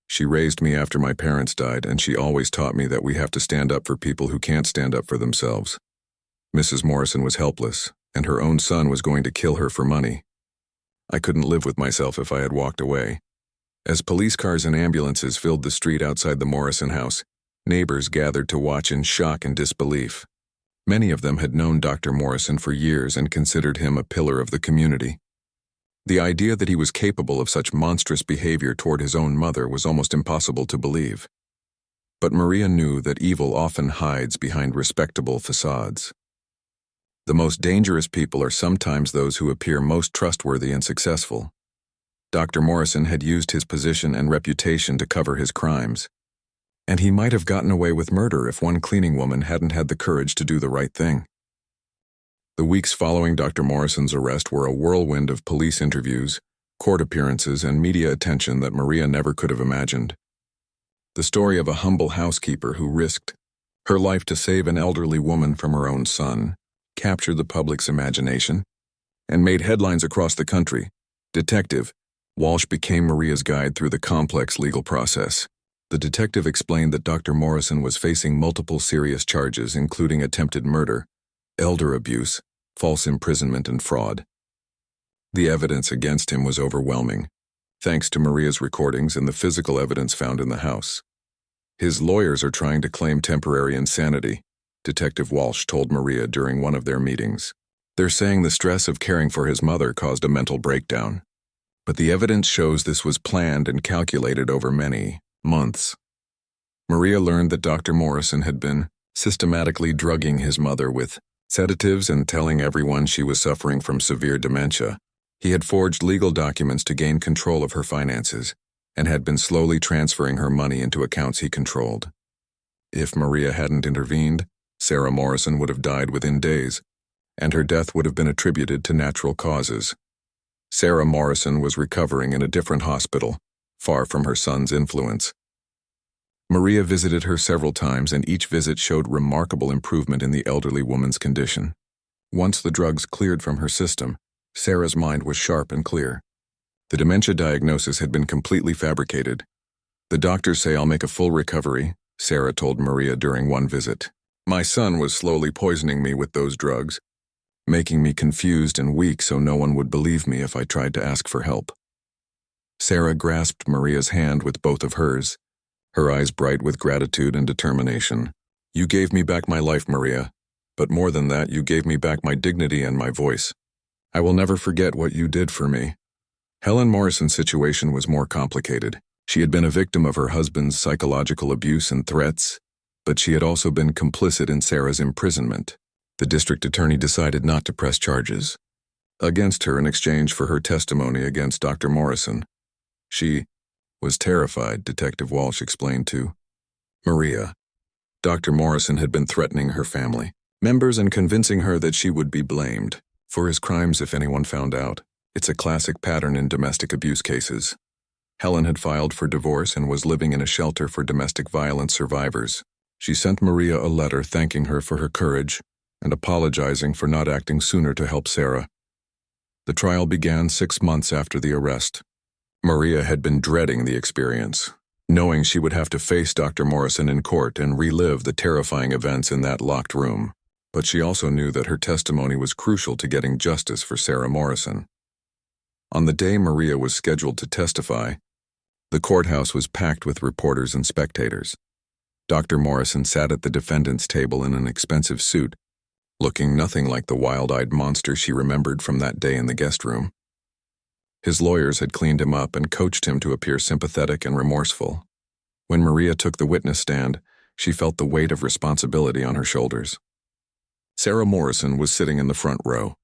"She raised me after my parents died, and she always taught me that we have to stand up for people who can't stand up for themselves. Mrs. Morrison was helpless, and her own son was going to kill her for money. I couldn't live with myself if I had walked away." As police cars and ambulances filled the street outside the Morrison house, neighbors gathered to watch in shock and disbelief. Many of them had known Dr. Morrison for years and considered him a pillar of the community. The idea that he was capable of such monstrous behavior toward his own mother was almost impossible to believe. But Maria knew that evil often hides behind respectable facades. The most dangerous people are sometimes those who appear most trustworthy and successful. Dr. Morrison had used his position and reputation to cover his crimes, and he might have gotten away with murder if one cleaning woman hadn't had the courage to do the right thing. The weeks following Dr. Morrison's arrest were a whirlwind of police interviews, court appearances, and media attention that Maria never could have imagined. The story of a humble housekeeper who risked her life to save an elderly woman from her own son captured the public's imagination and made headlines across the country. Detective Walsh became Maria's guide through the complex legal process. The detective explained that Dr. Morrison was facing multiple serious charges, including attempted murder, elder abuse, false imprisonment, and fraud. The evidence against him was overwhelming, thanks to Maria's recordings and the physical evidence found in the house. "His lawyers are trying to claim temporary insanity," Detective Walsh told Maria during one of their meetings. "They're saying the stress of caring for his mother caused a mental breakdown. But the evidence shows this was planned and calculated over many months." Maria learned that Dr. Morrison had been systematically drugging his mother with sedatives and telling everyone she was suffering from severe dementia. He had forged legal documents to gain control of her finances and had been slowly transferring her money into accounts he controlled. If Maria hadn't intervened, Sarah Morrison would have died within days, and her death would have been attributed to natural causes. Sarah Morrison was recovering in a different hospital, far from her son's influence. Maria visited her several times, and each visit showed remarkable improvement in the elderly woman's condition. Once the drugs cleared from her system, Sarah's mind was sharp and clear. The dementia diagnosis had been completely fabricated. "The doctors say I'll make a full recovery," Sarah told Maria during one visit. "My son was slowly poisoning me with those drugs, making me confused and weak so no one would believe me if I tried to ask for help." Sarah grasped Maria's hand with both of hers, her eyes bright with gratitude and determination. "You gave me back my life, Maria, but more than that, you gave me back my dignity and my voice. I will never forget what you did for me." Helen Morrison's situation was more complicated. She had been a victim of her husband's psychological abuse and threats, but she had also been complicit in Sarah's imprisonment. The district attorney decided not to press charges against her in exchange for her testimony against Dr. Morrison. She was terrified, Detective Walsh explained to Maria. Dr. Morrison had been threatening her family members and convincing her that she would be blamed for his crimes if anyone found out. It's a classic pattern in domestic abuse cases. Helen had filed for divorce and was living in a shelter for domestic violence survivors. She sent Maria a letter thanking her for her courage and apologizing for not acting sooner to help Sarah. The trial began 6 months after the arrest. Maria had been dreading the experience, knowing she would have to face Dr. Morrison in court and relive the terrifying events in that locked room. but she also knew that her testimony was crucial to getting justice for Sarah Morrison. On the day Maria was scheduled to testify, the courthouse was packed with reporters and spectators. Dr. Morrison sat at the defendant's table in an expensive suit, looking nothing like the wild-eyed monster she remembered from that day in the guest room. His lawyers had cleaned him up and coached him to appear sympathetic and remorseful. When Maria took the witness stand, she felt the weight of responsibility on her shoulders. Sarah Morrison was sitting in the front row,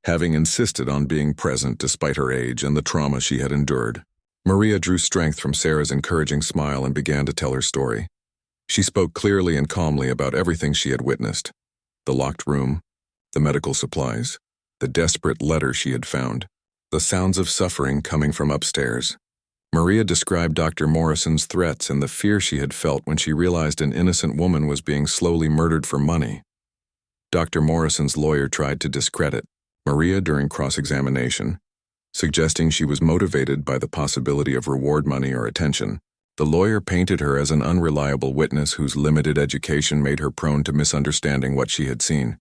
having insisted on being present despite her age and the trauma she had endured. Maria drew strength from Sarah's encouraging smile and began to tell her story. She spoke clearly and calmly about everything she had witnessed: the locked room, the medical supplies, the desperate letter she had found, the sounds of suffering coming from upstairs. Maria described Dr. Morrison's threats and the fear she had felt when she realized an innocent woman was being slowly murdered for money. Dr. Morrison's lawyer tried to discredit Maria during cross-examination, suggesting she was motivated by the possibility of reward money or attention. The lawyer painted her as an unreliable witness whose limited education made her prone to misunderstanding what she had seen.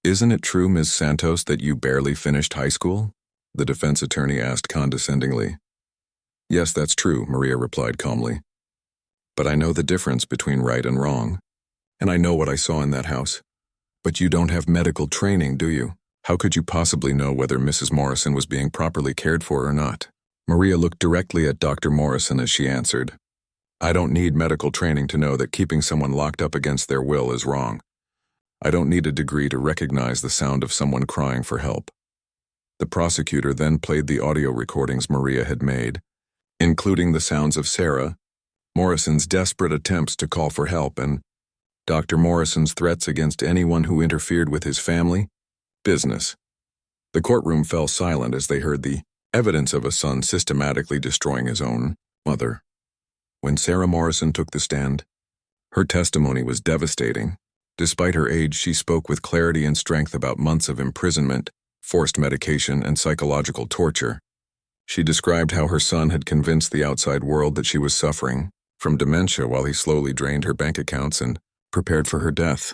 "Isn't it true, Ms. Santos, that you barely finished high school?" the defense attorney asked condescendingly. "Yes, that's true," Maria replied calmly. "But I know the difference between right and wrong, and I know what I saw in that house. But you don't have medical training, do you? How could you possibly know whether Mrs. Morrison was being properly cared for or not?" Maria looked directly at Dr. Morrison as she answered, "I don't need medical training to know that keeping someone locked up against their will is wrong. I don't need a degree to recognize the sound of someone crying for help." The prosecutor then played the audio recordings Maria had made, including the sounds of Sarah Morrison's desperate attempts to call for help and Dr. Morrison's threats against anyone who interfered with his family business. The courtroom fell silent as they heard the evidence of a son systematically destroying his own mother. When Sarah Morrison took the stand, her testimony was devastating. Despite her age, she spoke with clarity and strength about months of imprisonment, forced medication, and psychological torture. She described how her son had convinced the outside world that she was suffering from dementia while he slowly drained her bank accounts and prepared for her death.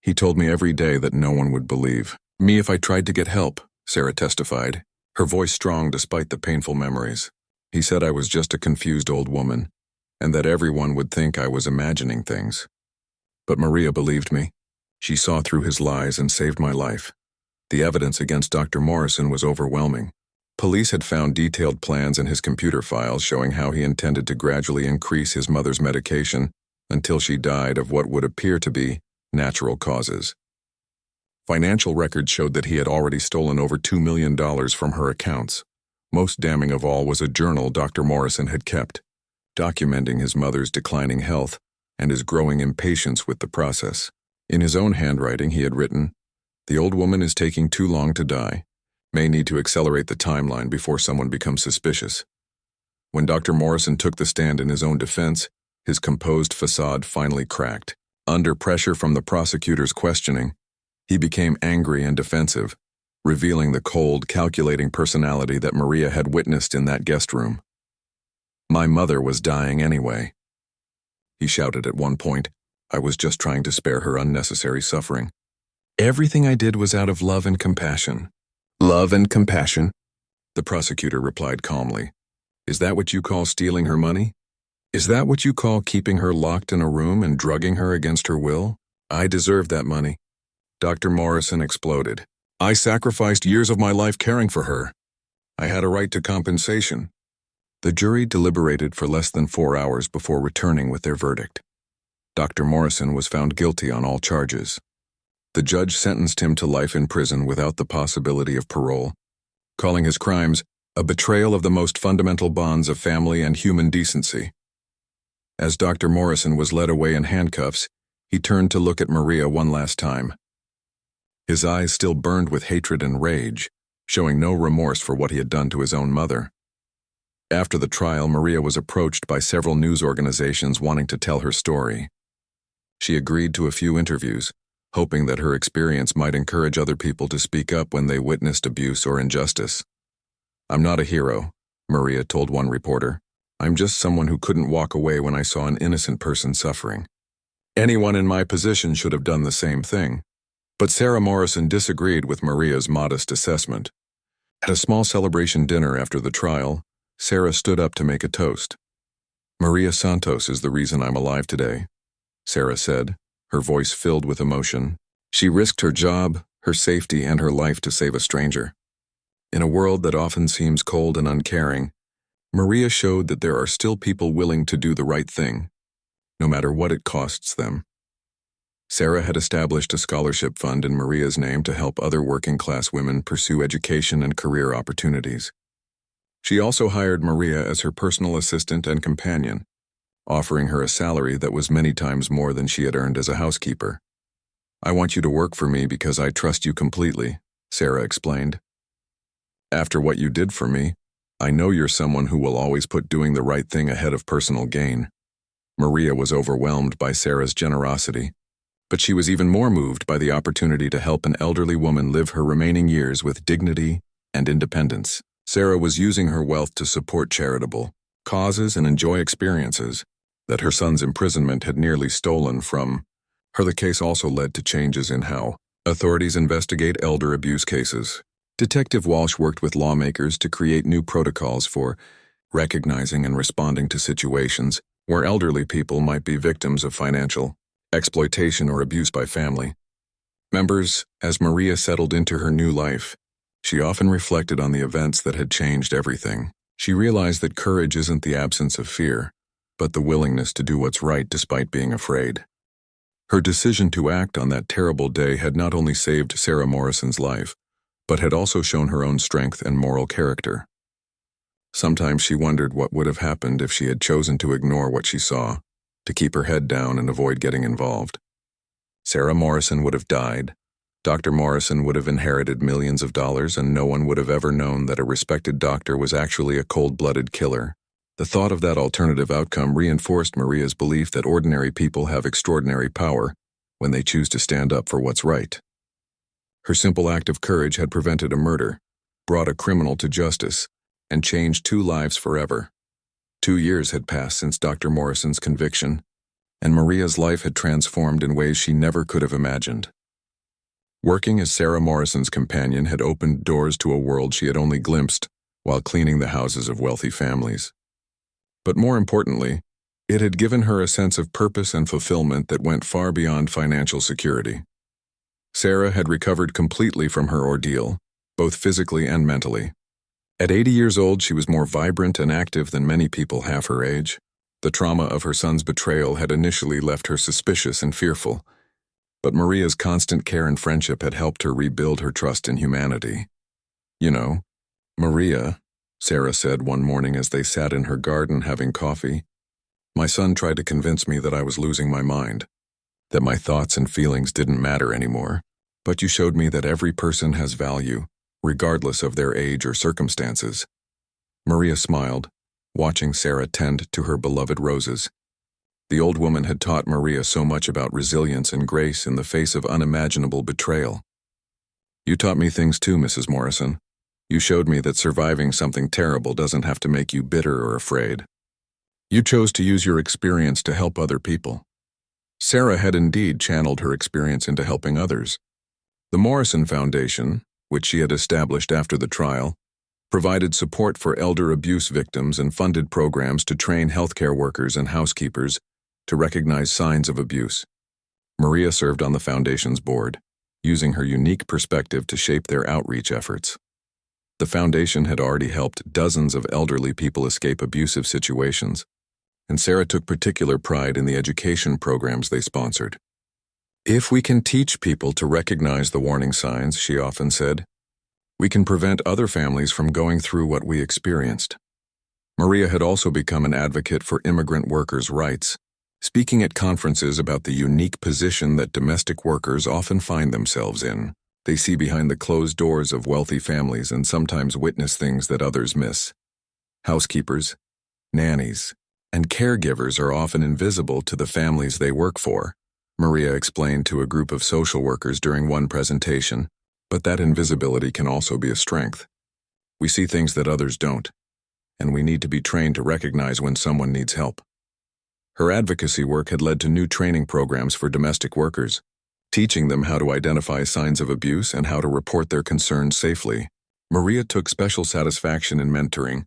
"He told me every day that no one would believe me if I tried to get help," Sarah testified, her voice strong despite the painful memories. "He said I was just a confused old woman, and that everyone would think I was imagining things. But Maria believed me. She saw through his lies and saved my life." The evidence against Dr. Morrison was overwhelming. Police had found detailed plans in his computer files showing how he intended to gradually increase his mother's medication until she died of what would appear to be natural causes. Financial records showed that he had already stolen over $2 million from her accounts. Most damning of all was a journal Dr. Morrison had kept, documenting his mother's declining health and his growing impatience with the process. In his own handwriting, he had written, "The old woman is taking too long to die. May need to accelerate the timeline before someone becomes suspicious." When Dr. Morrison took the stand in his own defense, his composed facade finally cracked. Under pressure from the prosecutor's questioning, he became angry and defensive, revealing the cold, calculating personality that Maria had witnessed in that guest room. "My mother was dying anyway," he shouted at one point. "I was just trying to spare her unnecessary suffering. Everything I did was out of love and compassion." "Love and compassion?" the prosecutor replied calmly. "Is that what you call stealing her money? Is that what you call keeping her locked in a room and drugging her against her will? I deserved that money." Dr. Morrison exploded. "I sacrificed years of my life caring for her. I had a right to compensation." The jury deliberated for less than 4 hours before returning with their verdict. Dr. Morrison was found guilty on all charges. The judge sentenced him to life in prison without the possibility of parole, calling his crimes a betrayal of the most fundamental bonds of family and human decency. As Dr. Morrison was led away in handcuffs, he turned to look at Maria one last time. His eyes still burned with hatred and rage, showing no remorse for what he had done to his own mother. After the trial, Maria was approached by several news organizations wanting to tell her story. She agreed to a few interviews, hoping that her experience might encourage other people to speak up when they witnessed abuse or injustice. "I'm not a hero," Maria told one reporter. "I'm just someone who couldn't walk away when I saw an innocent person suffering. Anyone in my position should have done the same thing." But Sarah Morrison disagreed with Maria's modest assessment. At a small celebration dinner after the trial, Sarah stood up to make a toast. "Maria Santos is the reason I'm alive today," Sarah said, her voice filled with emotion. She risked her job, her safety, and her life to save a stranger. In a world that often seems cold and uncaring, Maria showed that there are still people willing to do the right thing, no matter what it costs them. Sarah had established a scholarship fund in Maria's name to help other working-class women pursue education and career opportunities. She also hired Maria as her personal assistant and companion, offering her a salary that was many times more than she had earned as a housekeeper. "I want you to work for me because I trust you completely," Sarah explained. "After what you did for me, I know you're someone who will always put doing the right thing ahead of personal gain." Maria was overwhelmed by Sarah's generosity, but she was even more moved by the opportunity to help an elderly woman live her remaining years with dignity and independence. Sarah was using her wealth to support charitable causes and enjoy experiences that her son's imprisonment had nearly stolen from her. The case also led to changes in how authorities investigate elder abuse cases. Detective Walsh worked with lawmakers to create new protocols for recognizing and responding to situations where elderly people might be victims of financial exploitation or abuse by family members. As Maria settled into her new life, she often reflected on the events that had changed everything. She realized that courage isn't the absence of fear, but the willingness to do what's right despite being afraid. Her decision to act on that terrible day had not only saved Sarah Morrison's life, but had also shown her own strength and moral character. Sometimes she wondered what would have happened if she had chosen to ignore what she saw, to keep her head down and avoid getting involved. Sarah Morrison would have died. Dr. Morrison would have inherited millions of dollars, and no one would have ever known that a respected doctor was actually a cold-blooded killer. The thought of that alternative outcome reinforced Maria's belief that ordinary people have extraordinary power when they choose to stand up for what's right. Her simple act of courage had prevented a murder, brought a criminal to justice, and changed 2 lives forever. 2 years had passed since Dr. Morrison's conviction, and Maria's life had transformed in ways she never could have imagined. Working as Sarah Morrison's companion had opened doors to a world she had only glimpsed while cleaning the houses of wealthy families. But more importantly, it had given her a sense of purpose and fulfillment that went far beyond financial security. Sarah had recovered completely from her ordeal, both physically and mentally. At 80 years old, she was more vibrant and active than many people half her age. The trauma of her son's betrayal had initially left her suspicious and fearful, but Maria's constant care and friendship had helped her rebuild her trust in humanity. "You know, Maria," Sarah said one morning as they sat in her garden having coffee, "my son tried to convince me that I was losing my mind, that my thoughts and feelings didn't matter anymore. But you showed me that every person has value, regardless of their age or circumstances." Maria smiled, watching Sarah tend to her beloved roses. The old woman had taught Maria so much about resilience and grace in the face of unimaginable betrayal. "You taught me things too, Mrs. Morrison. You showed me that surviving something terrible doesn't have to make you bitter or afraid. You chose to use your experience to help other people." Sarah had indeed channeled her experience into helping others. The Morrison Foundation, which she had established after the trial, provided support for elder abuse victims and funded programs to train healthcare workers and housekeepers to recognize signs of abuse. Maria served on the foundation's board, using her unique perspective to shape their outreach efforts. The foundation had already helped dozens of elderly people escape abusive situations, and Sarah took particular pride in the education programs they sponsored. "If we can teach people to recognize the warning signs," she often said, "we can prevent other families from going through what we experienced." Maria had also become an advocate for immigrant workers' rights, speaking at conferences about the unique position that domestic workers often find themselves in. They see behind the closed doors of wealthy families and sometimes witness things that others miss. Housekeepers, nannies, and caregivers are often invisible to the families they work for, Maria explained to a group of social workers during one presentation, but that invisibility can also be a strength. We see things that others don't, and we need to be trained to recognize when someone needs help. Her advocacy work had led to new training programs for domestic workers, teaching them how to identify signs of abuse and how to report their concerns safely. Maria took special satisfaction in mentoring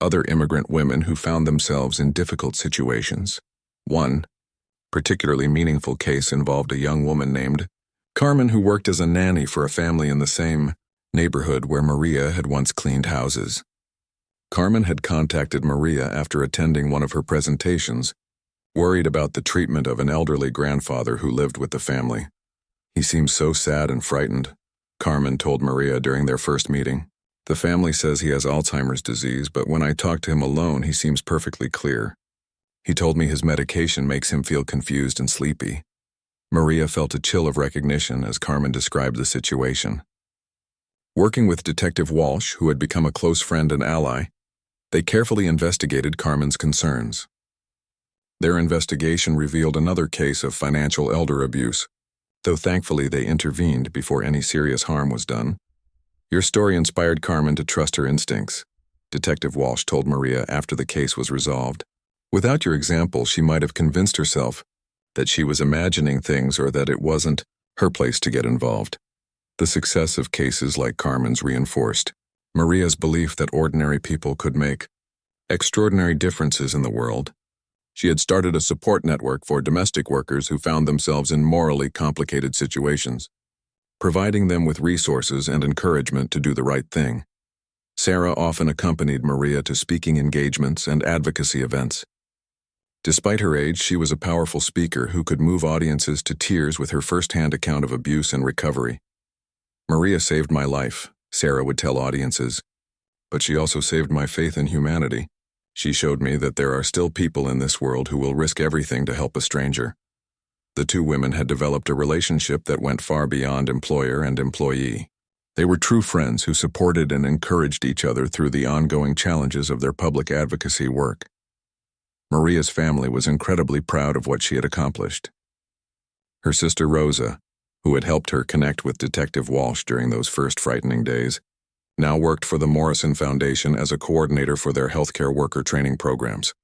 other immigrant women who found themselves in difficult situations. One particularly meaningful case involved a young woman named Carmen who worked as a nanny for a family in the same neighborhood where Maria had once cleaned houses. Carmen had contacted Maria after attending one of her presentations, worried about the treatment of an elderly grandfather who lived with the family. "He seems so sad and frightened," Carmen told Maria during their first meeting. "The family says he has Alzheimer's disease, but when I talk to him alone, he seems perfectly clear. He told me his medication makes him feel confused and sleepy." Maria felt a chill of recognition as Carmen described the situation. Working with Detective Walsh, who had become a close friend and ally, they carefully investigated Carmen's concerns. Their investigation revealed another case of financial elder abuse, though thankfully they intervened before any serious harm was done. "Your story inspired Carmen to trust her instincts," Detective Walsh told Maria after the case was resolved. "Without your example, she might have convinced herself that she was imagining things or that it wasn't her place to get involved." The success of cases like Carmen's reinforced Maria's belief that ordinary people could make extraordinary differences in the world. She had started a support network for domestic workers who found themselves in morally complicated situations, providing them with resources and encouragement to do the right thing. Sarah often accompanied Maria to speaking engagements and advocacy events. Despite her age, she was a powerful speaker who could move audiences to tears with her first-hand account of abuse and recovery. "Maria saved my life," Sarah would tell audiences, "but she also saved my faith in humanity. She showed me that there are still people in this world who will risk everything to help a stranger." The two women had developed a relationship that went far beyond employer and employee. They were true friends who supported and encouraged each other through the ongoing challenges of their public advocacy work. Maria's family was incredibly proud of what she had accomplished. Her sister Rosa, who had helped her connect with Detective Walsh during those first frightening days, now worked for the Morrison Foundation as a coordinator for their healthcare worker training programs.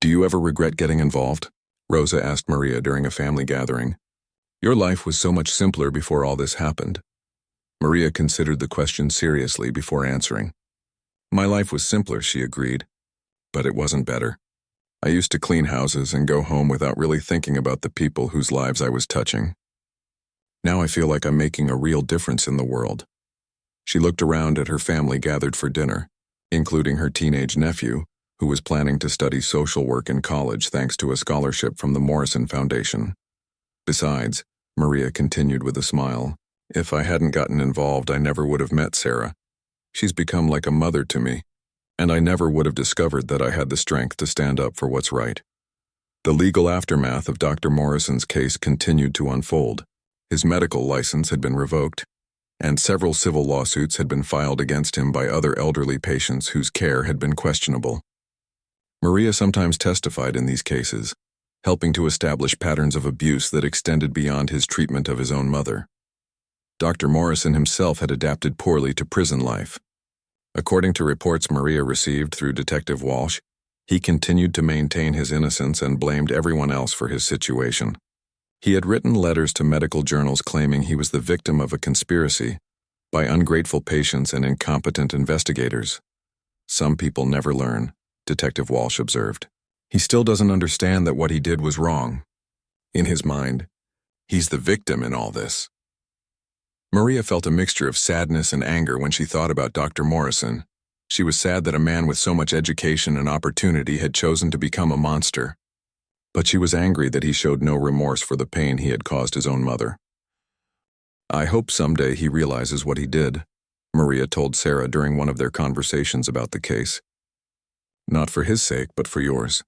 "Do you ever regret getting involved?" Rosa asked Maria during a family gathering. "Your life was so much simpler before all this happened." Maria considered the question seriously before answering. "My life was simpler," she agreed, "but it wasn't better. I used to clean houses and go home without really thinking about the people whose lives I was touching. Now I feel like I'm making a real difference in the world." She looked around at her family gathered for dinner, including her teenage nephew, who was planning to study social work in college thanks to a scholarship from the Morrison Foundation. "Besides," Maria continued with a smile, "if I hadn't gotten involved, I never would have met Sarah. She's become like a mother to me, and I never would have discovered that I had the strength to stand up for what's right." The legal aftermath of Dr. Morrison's case continued to unfold. His medical license had been revoked, and several civil lawsuits had been filed against him by other elderly patients whose care had been questionable. Maria sometimes testified in these cases, helping to establish patterns of abuse that extended beyond his treatment of his own mother. Dr. Morrison himself had adapted poorly to prison life. According to reports Maria received through Detective Walsh, he continued to maintain his innocence and blamed everyone else for his situation. He had written letters to medical journals claiming he was the victim of a conspiracy by ungrateful patients and incompetent investigators. "Some people never learn," Detective Walsh observed. "He still doesn't understand that what he did was wrong. In his mind, he's the victim in all this." Maria felt a mixture of sadness and anger when she thought about Dr. Morrison. She was sad that a man with so much education and opportunity had chosen to become a monster. But she was angry that he showed no remorse for the pain he had caused his own mother. "I hope someday he realizes what he did," Maria told Sarah during one of their conversations about the case. "Not for his sake, but for yours.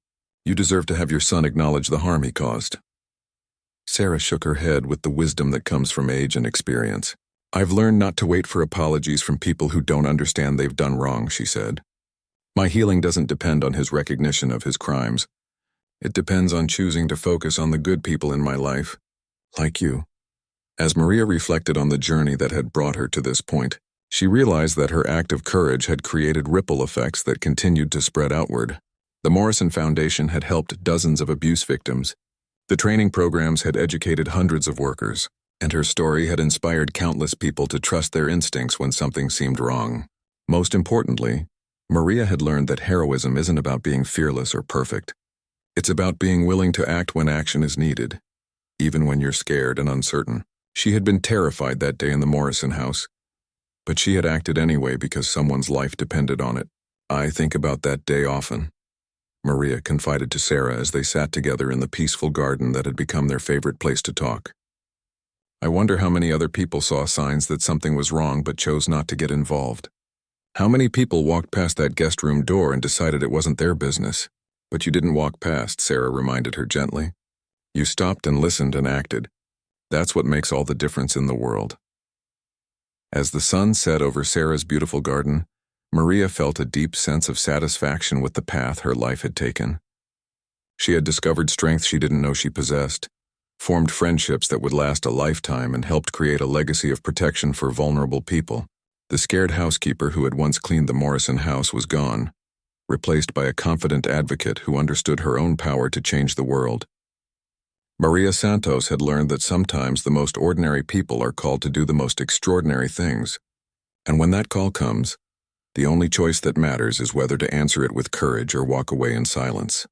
You deserve to have your son acknowledge the harm he caused." Sarah shook her head with the wisdom that comes from age and experience. "I've learned not to wait for apologies from people who don't understand they've done wrong," she said. "My healing doesn't depend on his recognition of his crimes. It depends on choosing to focus on the good people in my life, like you." As Maria reflected on the journey that had brought her to this point, she realized that her act of courage had created ripple effects that continued to spread outward. The Morrison Foundation had helped dozens of abuse victims, The training programs had educated hundreds of workers, and her story had inspired countless people to trust their instincts when something seemed wrong. Most importantly, Maria had learned that heroism isn't about being fearless or perfect. It's about being willing to act when action is needed, even when you're scared and uncertain. She had been terrified that day in the Morrison house, but she had acted anyway because someone's life depended on it. I think about that day often, Maria confided to Sarah as they sat together in the peaceful garden that had become their favorite place to talk. I wonder how many other people saw signs that something was wrong but chose not to get involved. How many people walked past that guest room door and decided it wasn't their business? But you didn't walk past, Sarah reminded her gently. You stopped and listened and acted. That's what makes all the difference in the world. As the sun set over Sarah's beautiful garden, Maria felt a deep sense of satisfaction with the path her life had taken. She had discovered strength she didn't know she possessed, formed friendships that would last a lifetime, and helped create a legacy of protection for vulnerable people. The scared housekeeper who had once cleaned the Morrison house was gone, replaced by a confident advocate who understood her own power to change the world. Maria Santos had learned that sometimes the most ordinary people are called to do the most extraordinary things, and when that call comes, the only choice that matters is whether to answer it with courage or walk away in silence.